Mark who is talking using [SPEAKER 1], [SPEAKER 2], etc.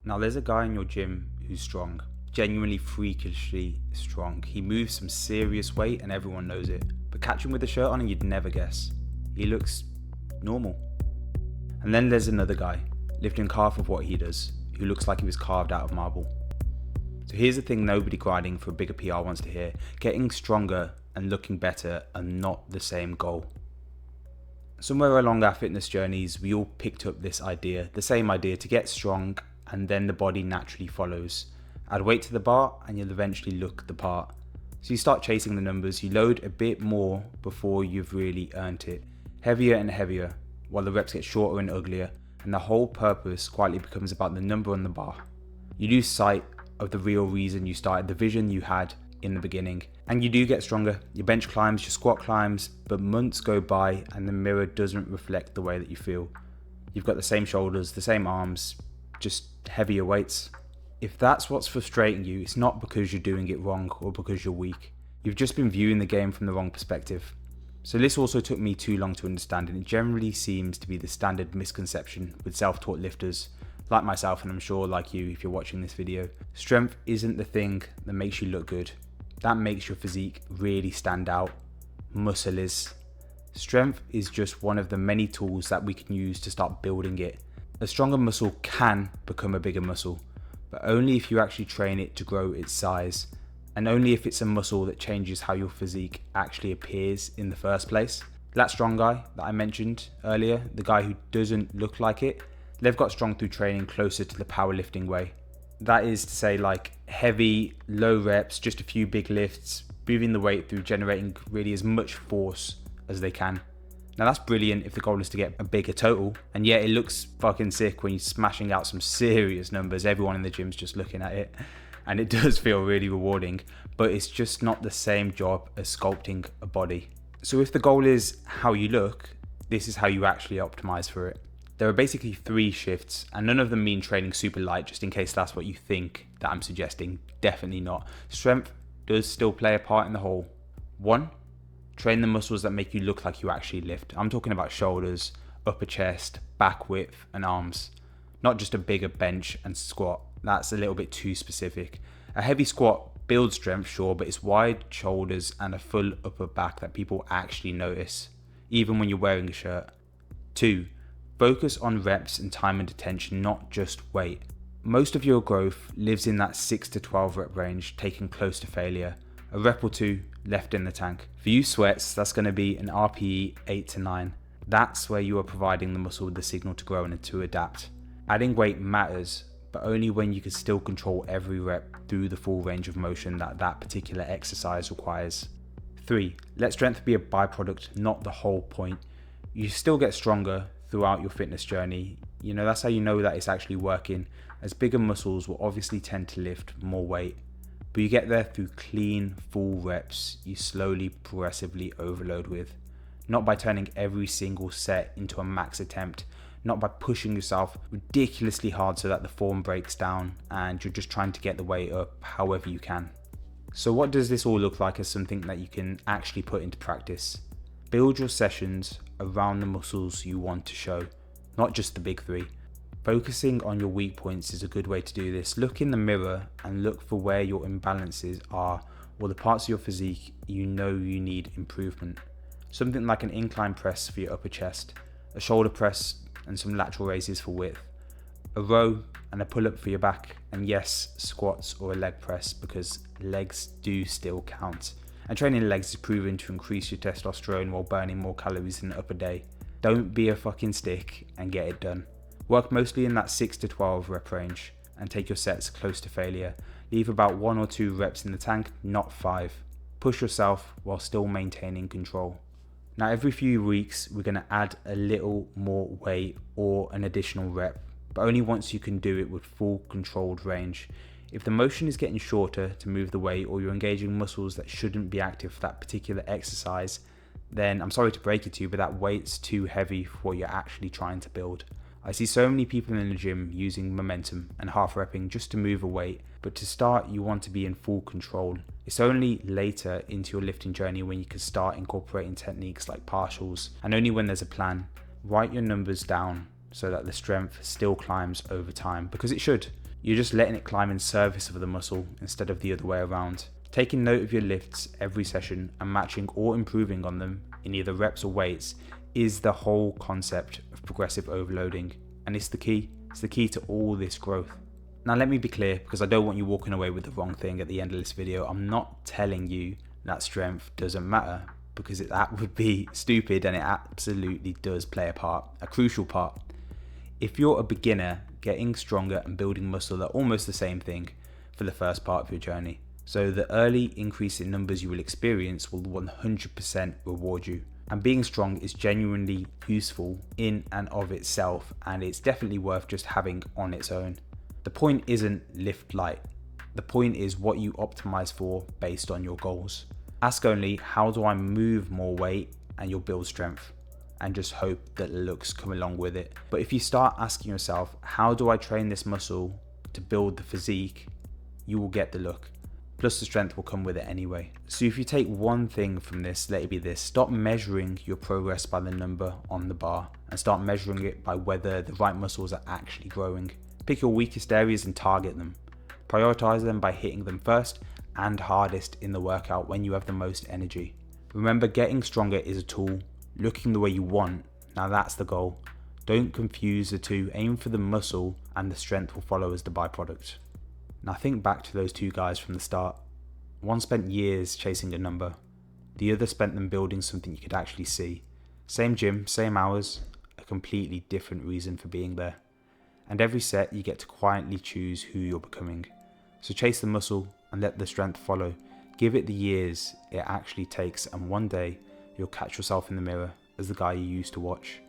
[SPEAKER 1] Now there's a guy in your gym who's strong, genuinely freakishly strong. He moves some serious weight and everyone knows it, but catch him with a shirt on and you'd never guess. He looks normal. And then there's another guy, lifting half of what he does, who looks like he was carved out of marble. So here's the thing nobody grinding for a bigger PR wants to hear. Getting stronger and looking better are not the same goal. Somewhere along our fitness journeys, we all picked up this idea, the same idea, to get strong, and then the body naturally follows. Add weight to the bar and you'll eventually look the part. So you start chasing the numbers, you load a bit more before you've really earned it. Heavier and heavier, while the reps get shorter and uglier, and the whole purpose quietly becomes about the number on the bar. You lose sight of the real reason you started, the vision you had in the beginning. And you do get stronger, your bench climbs, your squat climbs, but months go by and the mirror doesn't reflect the way that you feel. You've got the same shoulders, the same arms, just heavier weights. If that's what's frustrating you, it's not because you're doing it wrong or because you're weak. You've just been viewing the game from the wrong perspective. So this also took me too long to understand, and it generally seems to be the standard misconception with self-taught lifters like myself, and I'm sure like you if you're watching this video. Strength isn't the thing that makes you look good. That makes your physique really stand out. Muscle is. Strength is just one of the many tools that we can use to start building it. A stronger muscle can become a bigger muscle, but only if you actually train it to grow its size, and only if it's a muscle that changes how your physique actually appears in the first place. That strong guy that I mentioned earlier, the guy who doesn't look like it, they've got strong through training closer to the powerlifting way. That is to say, like heavy, low reps, just a few big lifts, moving the weight through generating really as much force as they can. Now that's brilliant if the goal is to get a bigger total, and yeah, it looks fucking sick when you're smashing out some serious numbers. Everyone in the gym's just looking at it, and it does feel really rewarding, but it's just not the same job as sculpting a body. So if the goal is how you look, this is how you actually optimize for it. There are basically 3 shifts, and none of them mean training super light, just in case that's what you think that I'm suggesting. Definitely not. Strength does still play a part in the whole. 1, train the muscles that make you look like you actually lift. I'm talking about shoulders, upper chest, back width, and arms. Not just a bigger bench and squat. That's a little bit too specific. A heavy squat builds strength, sure, but it's wide shoulders and a full upper back that people actually notice, even when you're wearing a shirt. 2, focus on reps and time and attention, not just weight. Most of your growth lives in that 6 to 12 rep range, taken close to failure. A rep or 2 left in the tank. For you sweats, that's going to be an RPE 8 to 9. That's where you are providing the muscle with the signal to grow and to adapt. Adding weight matters, but only when you can still control every rep through the full range of motion that particular exercise requires. 3, let strength be a byproduct, not the whole point. You still get stronger throughout your fitness journey. You know, that's how you know that it's actually working, as bigger muscles will obviously tend to lift more weight. But you get there through clean, full reps you slowly, progressively overload with. Not by turning every single set into a max attempt, not by pushing yourself ridiculously hard so that the form breaks down and you're just trying to get the weight up however you can. So what does this all look like as something that you can actually put into practice? Build your sessions around the muscles you want to show, not just the big 3. Focusing on your weak points is a good way to do this. Look in the mirror and look for where your imbalances are, or the parts of your physique you know you need improvement. Something like an incline press for your upper chest, a shoulder press and some lateral raises for width, a row and a pull-up for your back, and yes, squats or a leg press, because legs do still count. And training legs is proven to increase your testosterone while burning more calories in the upper day. Don't be a fucking stick and get it done. Work mostly in that 6 to 12 rep range and take your sets close to failure. Leave about 1 or 2 reps in the tank, not 5. Push yourself while still maintaining control. Now every few weeks we're going to add a little more weight or an additional rep, but only once you can do it with full controlled range. If the motion is getting shorter to move the weight, or you're engaging muscles that shouldn't be active for that particular exercise, then I'm sorry to break it to you, but that weight's too heavy for what you're actually trying to build. I see so many people in the gym using momentum and half repping just to move a weight, but to start you want to be in full control. It's only later into your lifting journey when you can start incorporating techniques like partials, and only when there's a plan. Write your numbers down so that the strength still climbs over time, because it should. You're just letting it climb in service of the muscle instead of the other way around. Taking note of your lifts every session and matching or improving on them in either reps or weights is the whole concept of progressive overloading, and it's the key to all this growth. Now let me be clear, because I don't want you walking away with the wrong thing at the end of this video. I'm not telling you that strength doesn't matter, because that would be stupid, and it absolutely does play a part, a crucial part. If you're a beginner, getting stronger and building muscle are almost the same thing for the first part of your journey. So the early increase in numbers you will experience will 100% reward you. And being strong is genuinely useful in and of itself, and it's definitely worth just having on its own. The point isn't lift light. The point is what you optimize for based on your goals. Ask only, how do I move more weight, and you'll build strength, and just hope that the looks come along with it. But if you start asking yourself, how do I train this muscle to build the physique, you will get the look. Plus the strength will come with it anyway. So if you take one thing from this, let it be this: stop measuring your progress by the number on the bar and start measuring it by whether the right muscles are actually growing. Pick your weakest areas and target them. Prioritize them by hitting them first and hardest in the workout when you have the most energy. Remember, getting stronger is a tool. Looking the way you want, now that's the goal. Don't confuse the two. Aim for the muscle and the strength will follow as the byproduct. Now think back to those two guys from the start. One spent years chasing a number. The other spent them building something you could actually see. Same gym, same hours, a completely different reason for being there. And every set you get to quietly choose who you're becoming. So chase the muscle and let the strength follow. Give it the years it actually takes, and one day you'll catch yourself in the mirror as the guy you used to watch.